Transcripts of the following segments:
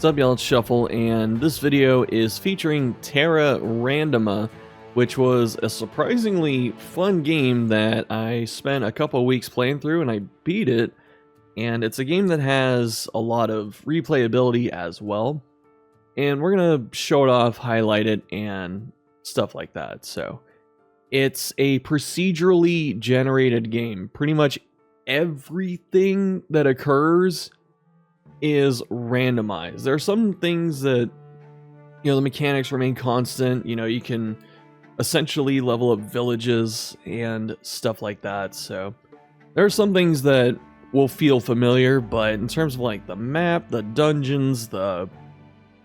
up, y'all? It's Shuffle, and this video is featuring Terra Randoma, which was a surprisingly fun game that I spent a couple of weeks playing through, and I beat it. And it's a game that has a lot of replayability as well. And we're gonna show it off, highlight it, and stuff like that. So it's a procedurally generated game. Pretty much everything that occurs is randomized. There are some things that, you know, the mechanics remain constant. You know, you can essentially level up villages and stuff like that. So there are some things that will feel familiar, but in terms of like the map, the dungeons,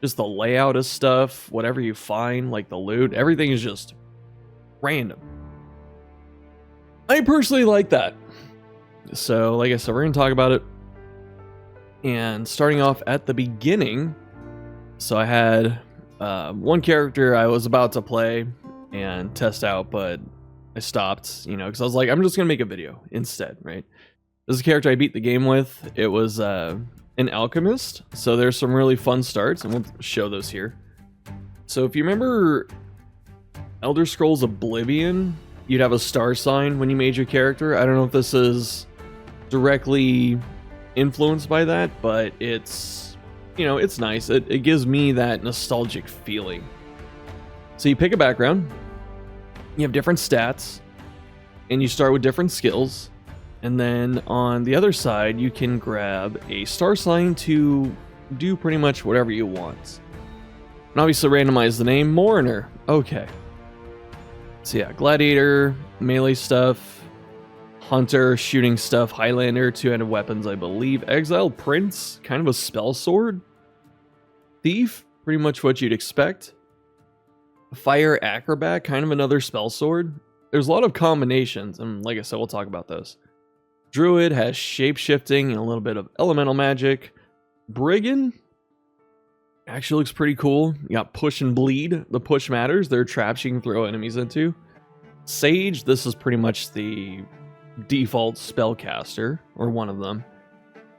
just the layout of stuff, whatever you find, like the loot, everything is just random. I personally like that. So like I said, we're gonna talk about it. And starting off at the beginning, so I had one character I was about to play and test out, but I stopped, you know, because I was like, I'm just gonna make a video instead, right? This is a character I beat the game with. It was an alchemist, so there's some really fun starts, and we'll show those here. So if you remember Elder Scrolls Oblivion, you'd have a star sign when you made your character. I don't know if this is directly influenced by that, but it's, you know, it's nice. It gives me that nostalgic feeling. So you pick a background, you have different stats, and you start with different skills, and then on the other side you can grab a star sign to do pretty much whatever you want. And obviously randomize the name. Mourner. Okay. So yeah, gladiator, melee stuff, hunter, shooting stuff, Highlander, two-handed weapons, I believe. Exiled Prince, kind of a spell sword. Thief, pretty much what you'd expect. Fire Acrobat, kind of another spell sword. There's a lot of combinations, and like I said, we'll talk about those. Druid has shape-shifting and a little bit of elemental magic. Brigand actually looks pretty cool. You got push and bleed. The push matters. There are traps you can throw enemies into. Sage, this is pretty much the default spellcaster, or one of them.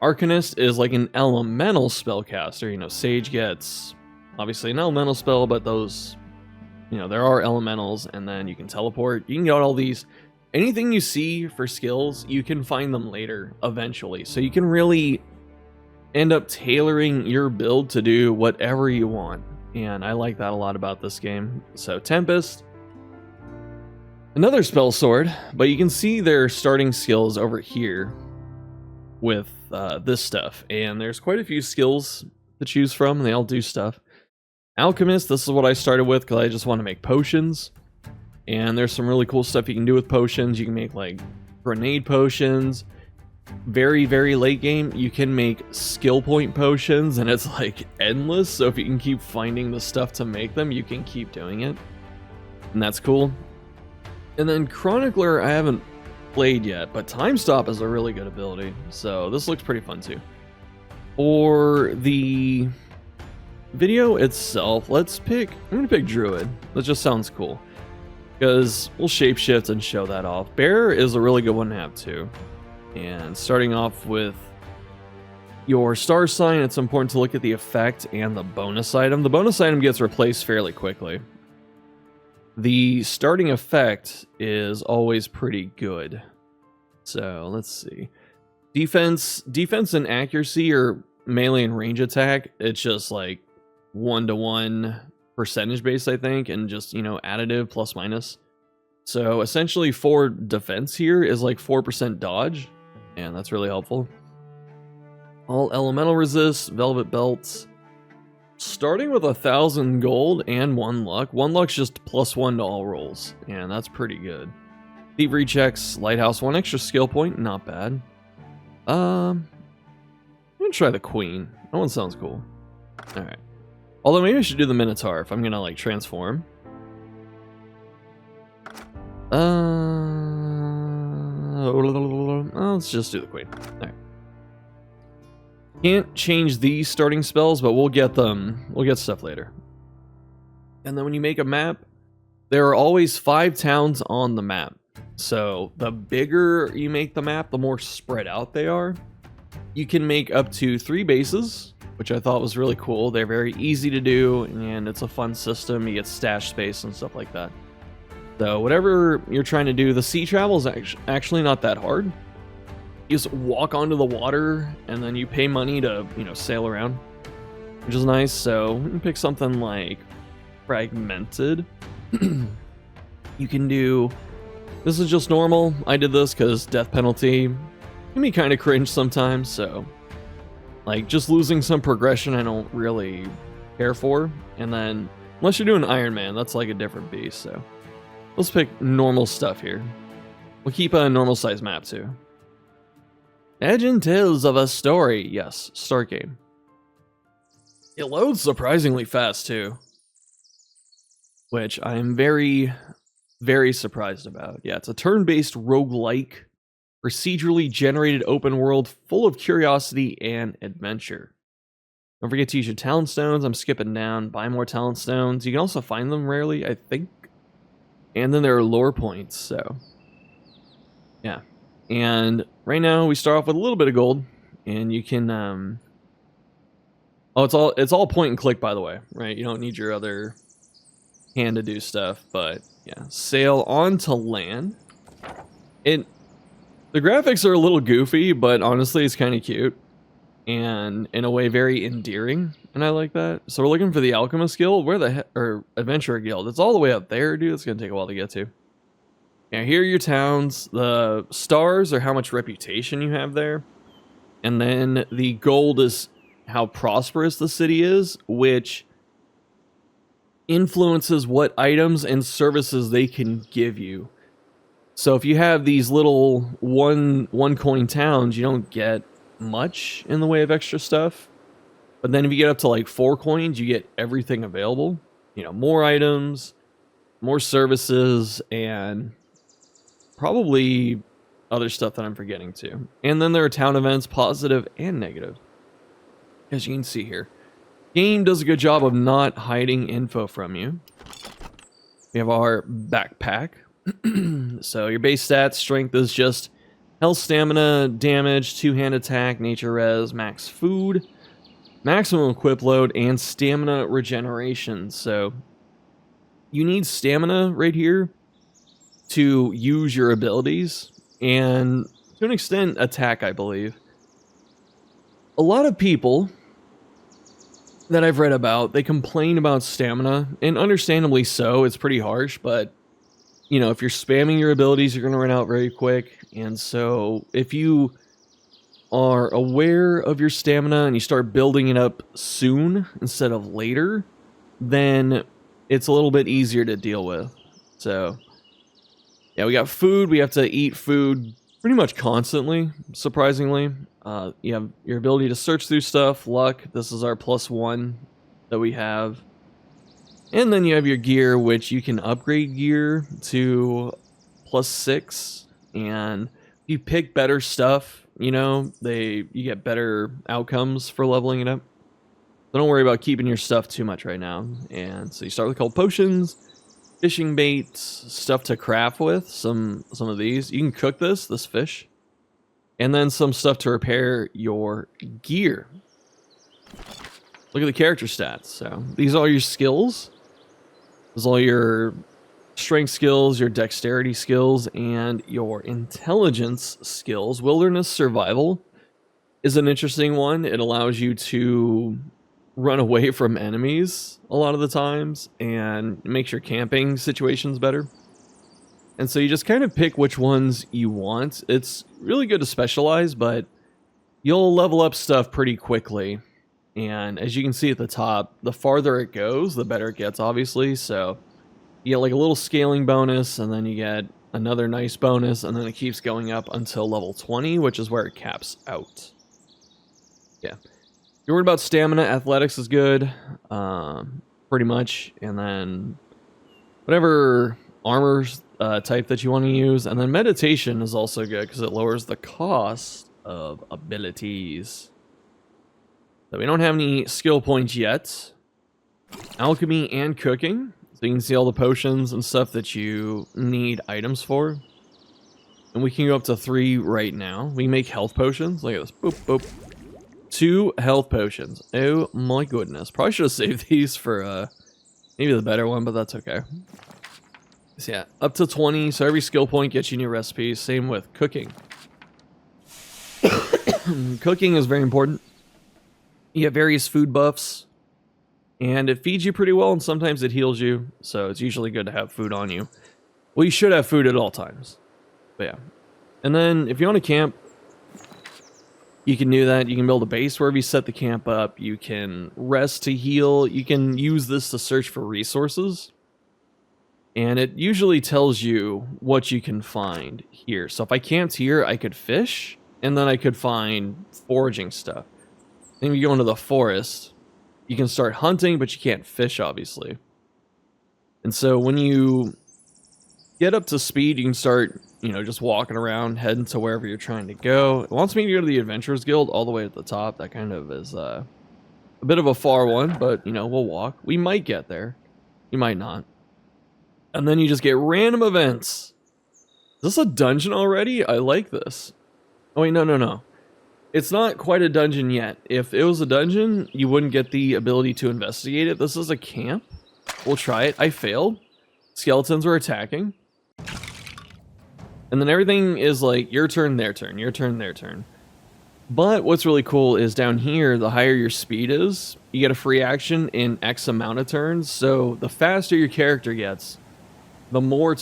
Arcanist is like an elemental spellcaster. You know, Sage gets obviously an elemental spell, but those, you know, there are elementals, and then you can teleport. You can get all these. Anything you see for skills, you can find them later eventually. So you can really end up tailoring your build to do whatever you want. And I like that a lot about this game. So Tempest, another spell sword, but you can see their starting skills over here with this stuff. And there's quite a few skills to choose from, and they all do stuff. Alchemist, this is what I started with because I just want to make potions. And there's some really cool stuff you can do with potions. You can make like grenade potions. Very, very late game, you can make skill point potions, and it's like endless. So if you can keep finding the stuff to make them, you can keep doing it. And that's cool. And then Chronicler, I haven't played yet, but Time Stop is a really good ability, so this looks pretty fun too. For the video itself, I'm gonna pick Druid. That just sounds cool, because we'll shapeshift and show that off. Bear is a really good one to have too. And starting off with your star sign, it's important to look at the effect and the bonus item. The bonus item gets replaced fairly quickly. The starting effect is always pretty good. So let's see. Defense and accuracy, or melee and range attack, it's just like 1-to-1 percentage based, I think, and just, you know, additive plus minus. So essentially for defense here is like 4% dodge, and that's really helpful. All elemental resist, velvet belts. Starting with 1,000 gold and 1 luck. 1 luck's just +1 to all rolls, and that's pretty good. Thievery checks, lighthouse, 1 extra skill point, not bad. I'm gonna try the queen. That one sounds cool. All right. Although maybe I should do the minotaur if I'm gonna like transform. Let's just do the queen. All right. Can't change these starting spells, but we'll get them. We'll get stuff later. And then when you make a map, there are always 5 towns on the map. So the bigger you make the map, the more spread out they are. You can make up to 3 bases, which I thought was really cool. They're very easy to do, and it's a fun system. You get stash space and stuff like that. So whatever you're trying to do, the sea travel is actually not that hard. You just walk onto the water, and then you pay money to, you know, sail around, which is nice. So you can pick something like fragmented. You can do, this is just normal. I did this because death penalty can be kind of cringe sometimes, so like just losing some progression I don't really care for. And then unless you're doing Iron Man, that's like a different beast. So let's pick normal stuff here. We'll keep a normal size map too. Legend Tales of a Story. Yes, start game. It loads surprisingly fast too, which I'm very, very surprised about. Yeah, it's a turn-based roguelike, procedurally generated open world full of curiosity and adventure. Don't forget to use your talent stones. I'm skipping down. Buy more talent stones. You can also find them rarely, I think. And then there are lore points, so yeah. And right now we start off with a little bit of gold, and you can oh, it's all point and click, by the way, right? You don't need your other hand to do stuff, but yeah, sail onto land. The graphics are a little goofy, but honestly it's kind of cute, and in a way very endearing, and I like that. So we're looking for the Alchemist Guild. Where the heck, or Adventurer Guild? It's all the way up there, dude. It's gonna take a while to get to. Yeah, here are your towns. The stars are how much reputation you have there, and then the gold is how prosperous the city is, which influences what items and services they can give you. So if you have these little one coin towns, you don't get much in the way of extra stuff. But then if you get up to like 4 coins, you get everything available. You know, more items, more services, and probably other stuff that I'm forgetting too. And then there are town events, positive and negative, as you can see here. Game does a good job of not hiding info from you. We have our backpack. So your base stats, strength is just health, stamina, damage, 2-hand attack, nature res, max food, maximum equip load, and stamina regeneration. So you need stamina right here to use your abilities, and to an extent attack, I believe. A lot of people that I've read about, they complain about stamina, and understandably so. It's pretty harsh, but you know, if you're spamming your abilities, you're going to run out very quick. And so if you are aware of your stamina and you start building it up soon instead of later, then it's a little bit easier to deal with. So yeah, we got food. We have to eat food pretty much constantly, surprisingly. You have your ability to search through stuff, luck. This is our +1 that we have. And then you have your gear, which you can upgrade gear to +6. And if you pick better stuff, you know, you get better outcomes for leveling it up. So don't worry about keeping your stuff too much right now. And so you start with cold potions, fishing baits, stuff to craft with, some of these. You can cook this fish. And then some stuff to repair your gear. Look at the character stats. So these are all your skills. This is all your strength skills, your dexterity skills, and your intelligence skills. Wilderness survival is an interesting one. It allows you to run away from enemies a lot of the times and makes your camping situations better. And so you just kind of pick which ones you want. It's really good to specialize, but you'll level up stuff pretty quickly. And as you can see at the top, the farther it goes, the better it gets, obviously. So you get like a little scaling bonus, and then you get another nice bonus, and then it keeps going up until level 20, which is where it caps out. Yeah. If you're worried about stamina, athletics is good, pretty much. And then whatever armor type that you want to use. And then meditation is also good because it lowers the cost of abilities. So we don't have any skill points yet. Alchemy and cooking. So you can see all the potions and stuff that you need items for. And we can go up to 3 right now. We make health potions. Look at this. Boop, boop. 2 health potions. Oh my goodness. Probably should have saved these for maybe the better one, but that's okay. So yeah, up to 20. So every skill point gets you new recipes. Same with cooking. Cooking is very important. You get various food buffs, and it feeds you pretty well, and sometimes it heals you. So it's usually good to have food on you. Well, you should have food at all times. But yeah. And then if you want to camp, you can do that. You can build a base wherever you set the camp up. You can rest to heal. You can use this to search for resources. And it usually tells you what you can find here. So if I camped here, I could fish, and then I could find foraging stuff. Then if you go into the forest, you can start hunting, but you can't fish, obviously. And so when you get up to speed, you can start, just walking around, heading to wherever you're trying to go. It wants me to go to the Adventurers Guild all the way at the top. That kind of is a bit of a far one, but, we'll walk. We might get there. We might not. And then you just get random events. Is this a dungeon already? I like this. Oh, wait, no. It's not quite a dungeon yet. If it was a dungeon, you wouldn't get the ability to investigate it. This is a camp. We'll try it. I failed. Skeletons are attacking. And then everything is like, your turn, their turn, your turn, their turn. But what's really cool is down here, the higher your speed is, you get a free action in X amount of turns. So the faster your character gets, the more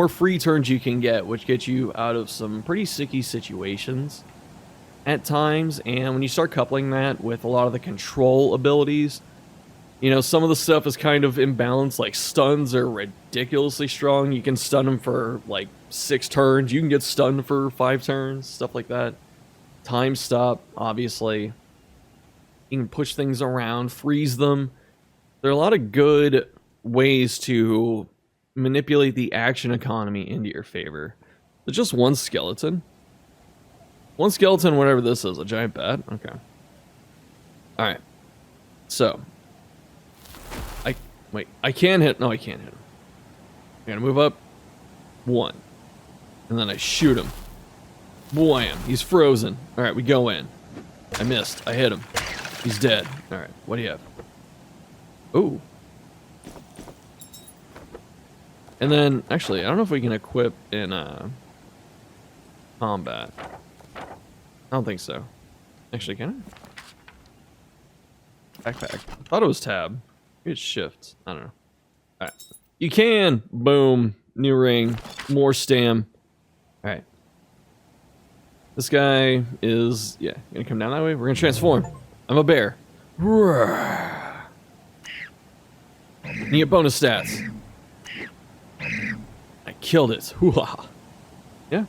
free turns you can get, which gets you out of some pretty sticky situations at times. And when you start coupling that with a lot of the control abilities, some of the stuff is kind of imbalanced. Like stuns are ridiculously strong. You can stun them for like 6 turns. You can get stunned for 5 turns, stuff like that. Time stop, obviously. You can push things around, freeze them. There are a lot of good ways to manipulate the action economy into your favor. There's just one skeleton. One skeleton, whatever this is, a giant bat? Okay. Alright. So. I can hit. No, I can't hit him. I gotta move up. 1. And then I shoot him. Wham. He's frozen. Alright, we go in. I missed. I hit him. He's dead. Alright, what do you have? Ooh. And then, actually, I don't know if we can equip in combat. I don't think so. Actually, can I? Backpack. I thought it was tab. Maybe it's shift. I don't know. Alright. You can! Boom. New ring. More stam. Alright. This guy is, gonna come down that way. We're gonna transform. I'm a bear. You get bonus stats. I killed it. Hoo-ha. Yeah.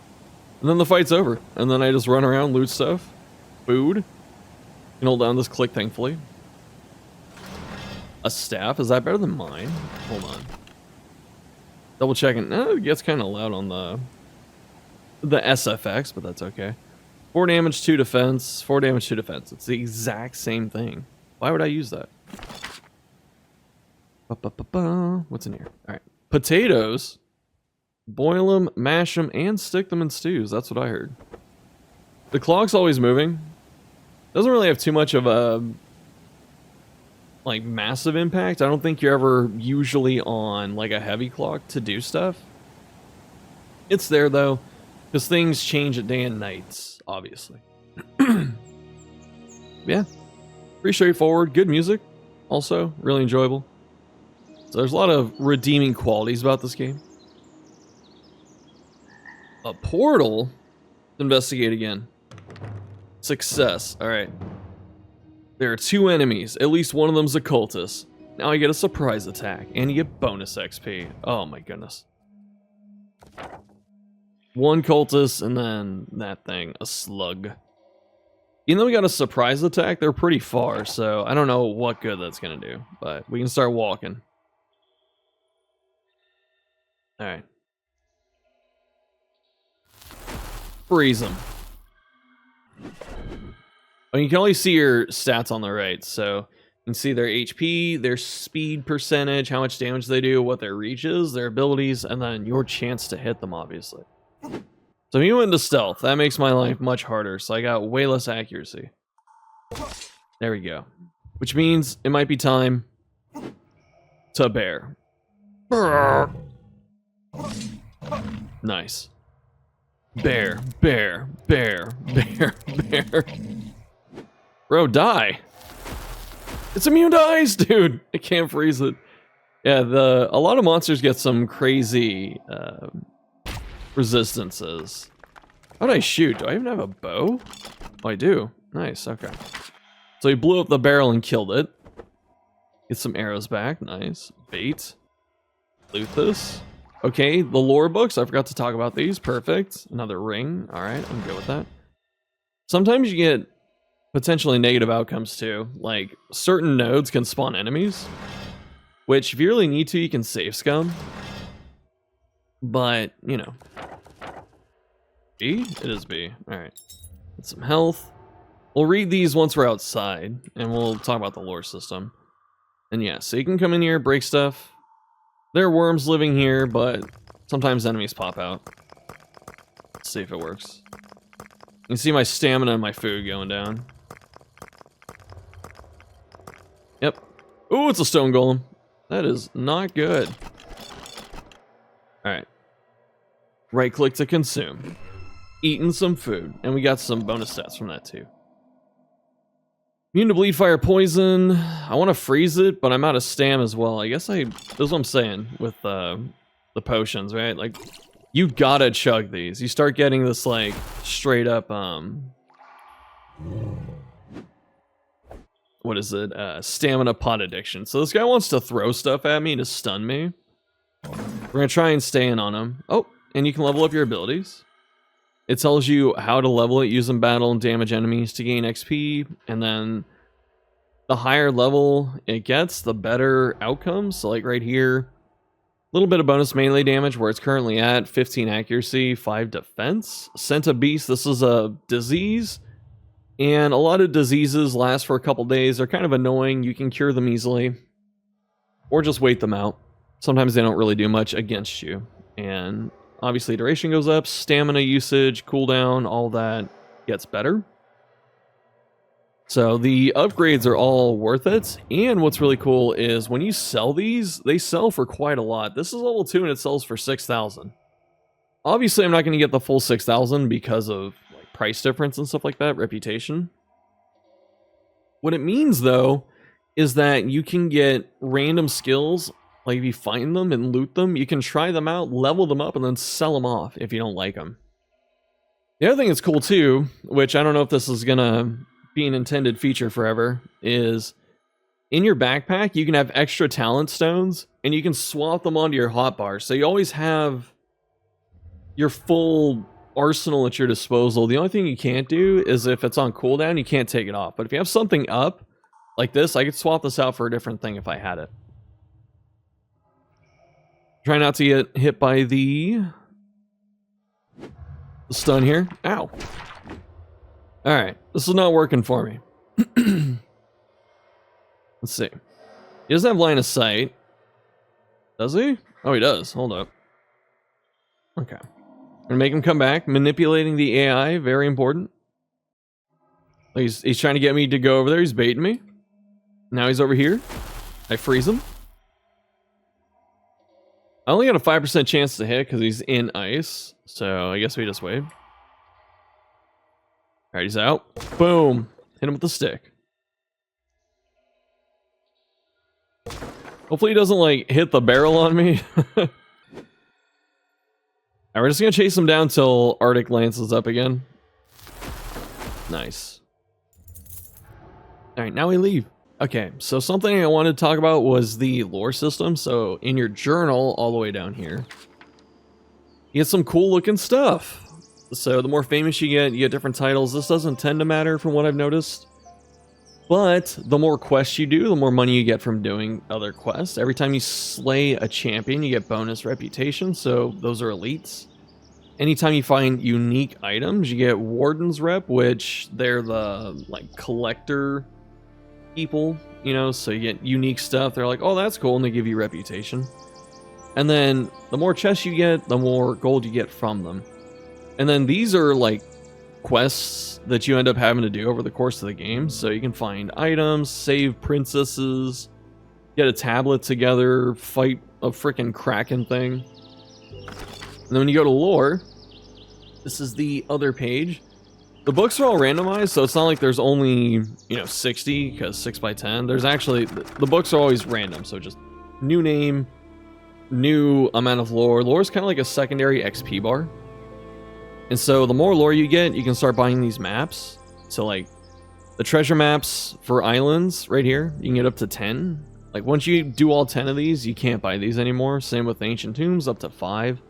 And then the fight's over. And then I just run around, loot stuff. Food. You can hold down this click, thankfully. A staff? Is that better than mine? Hold on. Double checking. It gets kind of loud on the SFX, but that's okay. 4 damage, 2 defense. 4 damage, 2 defense. It's the exact same thing. Why would I use that? What's in here? Alright. Potatoes. Boil them, mash them, and stick them in stews. That's what I heard. The clock's always moving. Doesn't really have too much of a massive impact. I don't think you're ever usually on like a heavy clock to do stuff. It's there though, because things change at day and nights, obviously. Yeah, pretty straightforward. Good music, also really enjoyable. So there's a lot of redeeming qualities about this game. A portal. Investigate again. Success. All right. There are 2 enemies. At least one of them's a cultist. Now I get a surprise attack, and you get bonus XP. Oh my goodness. 1 cultist, and then that thing, a slug. Even though we got a surprise attack, they're pretty far, so I don't know what good that's gonna do. But we can start walking. Alright. Freeze them. Well, you can only see your stats on the right, so you can see their HP, their speed percentage, how much damage they do, what their reach is, their abilities, and then your chance to hit them, obviously. So if you went into stealth, that makes my life much harder, so I got way less accuracy. There we go. Which means it might be time to bear. Nice. Bear, bear, bear, bear, bear. Bro, die. It's immune to ice, dude. I can't freeze it. Yeah, a lot of monsters get some crazy resistances. How do I shoot? Do I even have a bow? Oh, I do. Nice, okay. So he blew up the barrel and killed it. Get some arrows back, nice. Bait. Loot this. Okay, the lore books, I forgot to talk about these. Perfect. Another ring. Alright, I'm good with that. Sometimes you get potentially negative outcomes too. Like, certain nodes can spawn enemies. Which, if you really need to, you can save scum. But, you know. B? It is B. Alright. Get some health. We'll read these once we're outside. And we'll talk about the lore system. And yeah, so you can come in here, break stuff. There are worms living here, but sometimes enemies pop out. Let's see if it works. You can see my stamina and my food going down. Yep. Ooh, it's a stone golem. That is not good. Alright. Right click to consume. Eating some food. And we got some bonus stats from that too. Immune to bleed, fire, poison. I want to freeze it, but I'm out of stam as well. I guess that's what I'm saying with the potions, right? Like, you gotta chug these. You start getting this, like, straight up, what is it? Stamina pot addiction. So this guy wants to throw stuff at me to stun me. We're gonna try and stay in on him. Oh, and you can level up your abilities. It tells you how to level it, use in battle, and damage enemies to gain XP. And then the higher level it gets, the better outcomes. So like right here, a little bit of bonus melee damage where it's currently at 15 accuracy, 5 defense. Scent of Beast, this is a disease. And a lot of diseases last for a couple days. They're kind of annoying. You can cure them easily. Or just wait them out. Sometimes they don't really do much against you. And obviously duration goes up, stamina usage, cooldown, all that gets better. So the upgrades are all worth it. And what's really cool is when you sell these, they sell for quite a lot. This is level 2 and it sells for 6,000. Obviously I'm not going to get the full 6,000 because of like price difference and stuff like that, reputation. What it means though is that you can get random skills. Like, if you find them and loot them, you can try them out, level them up, and then sell them off if you don't like them. The other thing that's cool, too, which I don't know if this is going to be an intended feature forever, is in your backpack, you can have extra talent stones, and you can swap them onto your hotbar. So you always have your full arsenal at your disposal. The only thing you can't do is if it's on cooldown, you can't take it off. But if you have something up, like this, I could swap this out for a different thing if I had it. Try not to get hit by the stun here. Ow. Alright, this is not working for me. Let's see. He doesn't have line of sight. Does he? Oh, he does. Hold up. Okay. I'm gonna make him come back. Manipulating the AI, very important. He's trying to get me to go over there. He's baiting me. Now he's over here. I freeze him. I only got a 5% chance to hit because he's in ice. So I guess we just wait. Alright, he's out. Boom. Hit him with the stick. Hopefully he doesn't, like, hit the barrel on me. Alright, we're just gonna chase him down till Arctic Lance is up again. Nice. Alright, now we leave. Okay, so something I wanted to talk about was the lore system. So in your journal, all the way down here, you get some cool looking stuff. So the more famous you get different titles. This doesn't tend to matter from what I've noticed. But the more quests you do, the more money you get from doing other quests. Every time you slay a champion, you get bonus reputation. So those are elites. Anytime you find unique items, you get Warden's Rep, which they're the like collector people, you know, so you get unique stuff. They're like, oh, that's cool, and they give you reputation. And then the more chests you get, the more gold you get from them. And then these are like quests that you end up having to do over the course of the game. So you can find items, save princesses, get a tablet together, fight a freaking kraken thing. And then when you go to lore, this is the other page. The books are all randomized, so it's not like there's only, 60, because 6 by 10. There's actually, the books are always random, so just new name, new amount of lore. Lore is kind of like a secondary XP bar. And so the more lore you get, you can start buying these maps. So like, the treasure maps for islands, right here, you can get up to 10. Like, once you do all 10 of these, you can't buy these anymore. Same with ancient tombs, up to 5.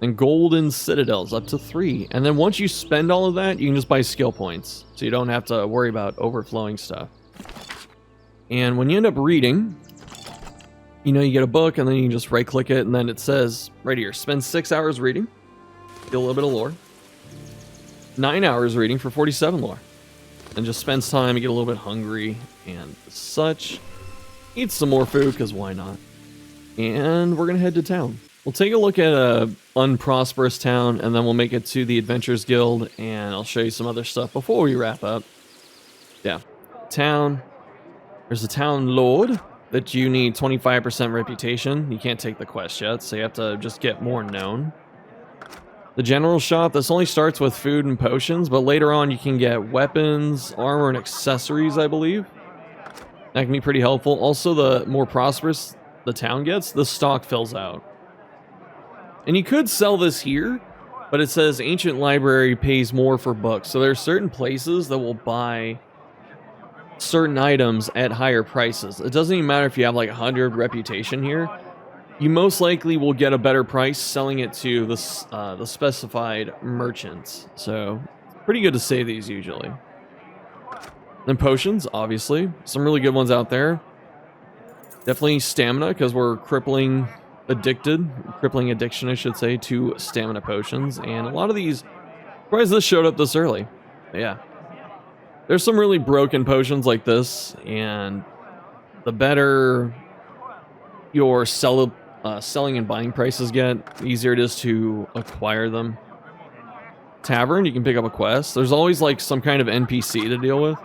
And golden citadels up to 3. And then once you spend all of that, you can just buy skill points. So you don't have to worry about overflowing stuff. And when you end up reading, you get a book and then you can just right click it and then it says right here, spend 6 hours reading. Get a little bit of lore. 9 hours reading for 47 lore. And just spends time, you get a little bit hungry and such. Eat some more food, because why not? And we're going to head to town. We'll take a look at a unprosperous town, and then we'll make it to the Adventurers Guild, and I'll show you some other stuff before we wrap up. Yeah. Town. There's a town lord that you need 25% reputation. You can't take the quest yet, so you have to just get more known. The general shop, this only starts with food and potions, but later on you can get weapons, armor, and accessories, I believe. That can be pretty helpful. Also, the more prosperous the town gets, the stock fills out. And you could sell this here, but it says Ancient Library pays more for books. So there are certain places that will buy certain items at higher prices. It doesn't even matter if you have like 100 reputation here. You most likely will get a better price selling it to the specified merchants. So pretty good to save these usually. Then potions, obviously. Some really good ones out there. Definitely stamina, because we're crippling addiction, I should say, to stamina potions. And a lot of these, surprised this showed up this early. But yeah. There's some really broken potions like this, and the better your selling and buying prices get, the easier it is to acquire them. Tavern, you can pick up a quest. There's always like some kind of NPC to deal with.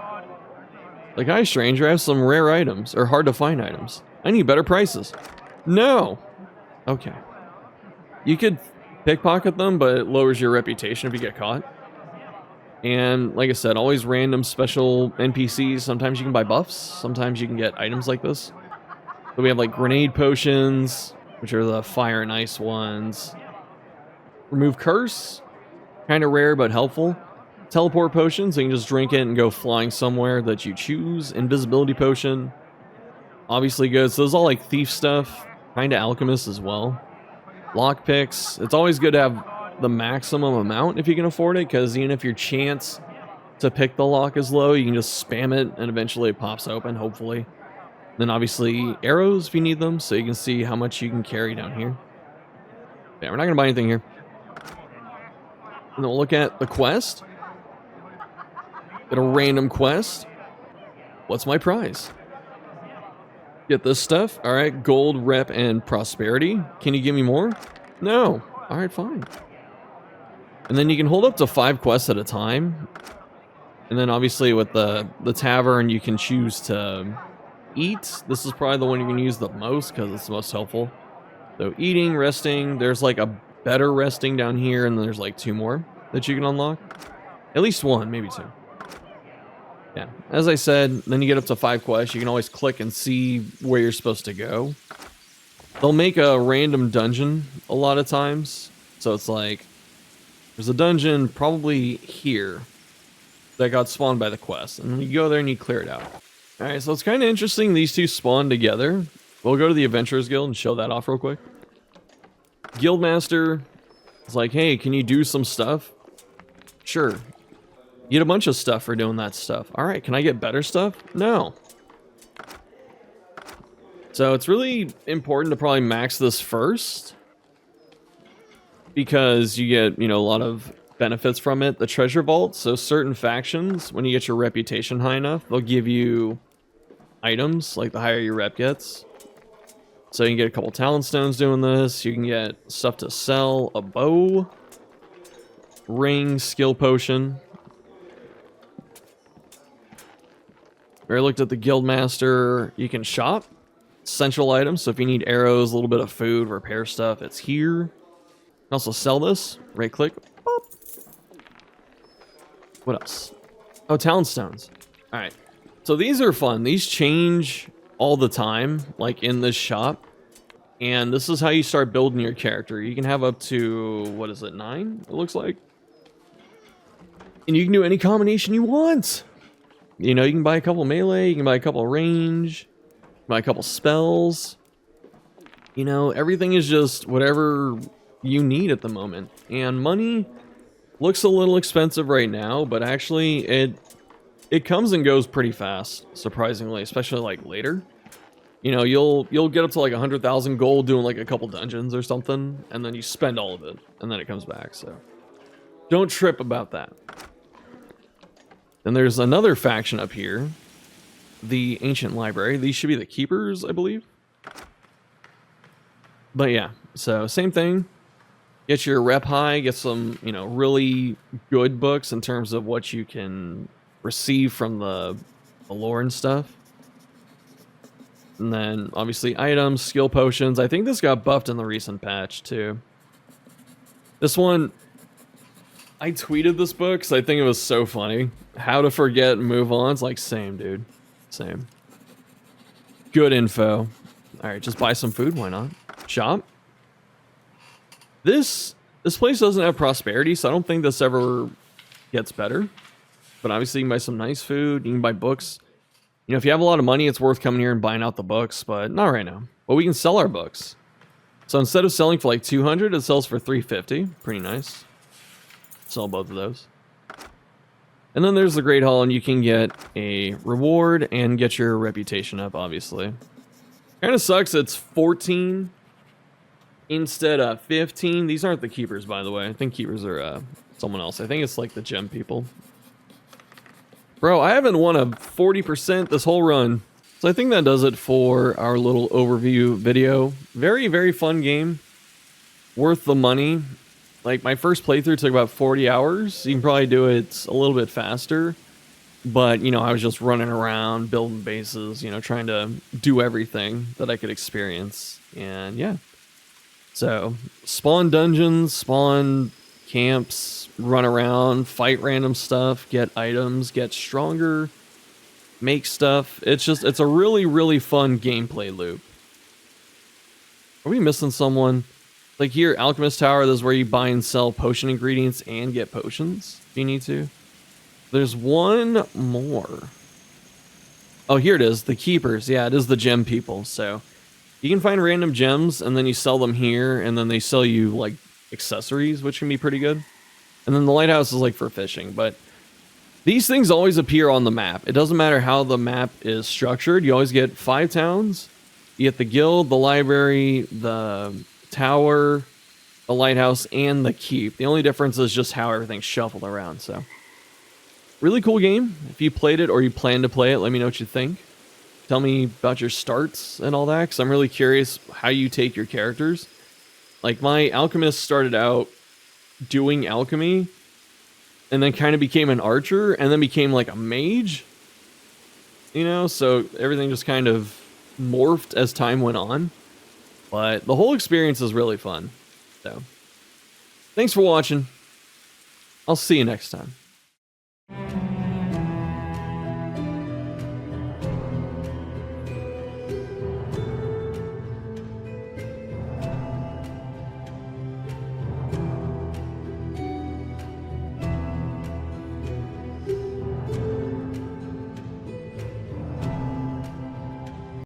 Like, hi stranger, I have some rare items, or hard to find items. I need better prices. No! Okay. You could pickpocket them, but it lowers your reputation if you get caught. And like I said, always random special NPCs. Sometimes you can buy buffs. Sometimes you can get items like this. So we have like grenade potions, which are the fire and ice ones. Remove curse. Kind of rare, but helpful. Teleport potion, so you can just drink it and go flying somewhere that you choose. Invisibility potion. Obviously good. So there's all like thief stuff. Kind of alchemist as well. Lockpicks. It's always good to have the maximum amount if you can afford it, because even if your chance to pick the lock is low, you can just spam it and eventually it pops open, hopefully. Then obviously arrows if you need them, so you can see how much you can carry down here. Yeah, we're not going to buy anything here. And then we'll look at the quest. Get a random quest. What's my prize? Get this stuff. All right, gold, rep, and prosperity. Can you give me more? No. All right, fine. And then you can hold up to 5 quests at a time. And then obviously with the tavern, you can choose to eat. This is probably the one you can use the most because it's the most helpful. So eating, resting. There's like a better resting down here, and then there's like 2 more that you can unlock. At least 1, maybe 2. Yeah, as I said, then you get up to 5 quests. You can always click and see where you're supposed to go. They'll make a random dungeon a lot of times. So it's like, there's a dungeon probably here that got spawned by the quest. And then you go there and you clear it out. Alright, so it's kind of interesting these two spawn together. We'll go to the Adventurers Guild and show that off real quick. Guildmaster is like, hey, can you do some stuff? Sure. You get a bunch of stuff for doing that stuff. Alright, can I get better stuff? No. So it's really important to probably max this first, because you get, a lot of benefits from it. The treasure vault, so certain factions, when you get your reputation high enough, they'll give you items, like the higher your rep gets. So you can get a couple talent stones doing this. You can get stuff to sell, a bow, ring, skill potion. We already looked at the Guildmaster. You can shop essential items. So if you need arrows, a little bit of food, repair stuff, it's here. You can also sell this. Right click. Pop. What else? Oh, talent stones. All right. So these are fun. These change all the time, like in this shop. And this is how you start building your character. You can have up to, what is it, 9? It looks like. And you can do any combination you want. You know, you can buy a couple melee, you can buy a couple range, buy a couple spells. You know, everything is just whatever you need at the moment. And money looks a little expensive right now, but actually it comes and goes pretty fast, surprisingly, especially like later. You know, you'll get up to like 100,000 gold doing like a couple dungeons or something, and then you spend all of it, and then it comes back, so don't trip about that. Then there's another faction up here, the Ancient Library. These should be the keepers, I believe. But yeah, so same thing. Get your rep high, get some, you know, really good books in terms of what you can receive from the lore and stuff. And then, obviously, items, skill potions. I think this got buffed in the recent patch, too. This one, I tweeted this book because I think it was so funny. How to forget and move on. It's like, same, dude. Same. Good info. Alright, just buy some food. Why not? Shop. This place doesn't have prosperity, so I don't think this ever gets better. But obviously, you can buy some nice food. You can buy books. You know, if you have a lot of money, it's worth coming here and buying out the books, but not right now. But we can sell our books. So instead of selling for like 200, it sells for 350. Pretty nice. Sell both of those. And then there's the Great Hall, and you can get a reward and get your reputation up, obviously. Kind of sucks it's 14 instead of 15. These aren't the keepers, by the way. I think keepers are someone else. I think it's like the gem people. Bro, I haven't won a 40% this whole run. So I think that does it for our little overview video. Very, very fun game. Worth the money. Like, my first playthrough took about 40 hours. You can probably do it a little bit faster. But, you know, I was just running around, building bases, you know, trying to do everything that I could experience. And, yeah. So, spawn dungeons, spawn camps, run around, fight random stuff, get items, get stronger, make stuff. It's a really, really fun gameplay loop. Are we missing someone? Like here, Alchemist Tower, this is where you buy and sell potion ingredients and get potions if you need to. There's one more. Oh, here it is, the keepers. Yeah, it is the gem people. So you can find random gems and then you sell them here, and then they sell you like accessories, which can be pretty good. And then the lighthouse is like for fishing, but these things always appear on the map. It doesn't matter how the map is structured. You always get 5 towns. You get the guild, the library, the tower, the lighthouse, and the keep. The only difference is just how everything's shuffled around. So really cool game. If you played it or you plan to play it, let me know what you think. Tell me about your starts and all that, because I'm really curious how you take your characters. Like, my alchemist started out doing alchemy, and then kind of became an archer, and then became like a mage. You know, so everything just kind of morphed as time went on. But the whole experience is really fun. So, thanks for watching. I'll see you next time.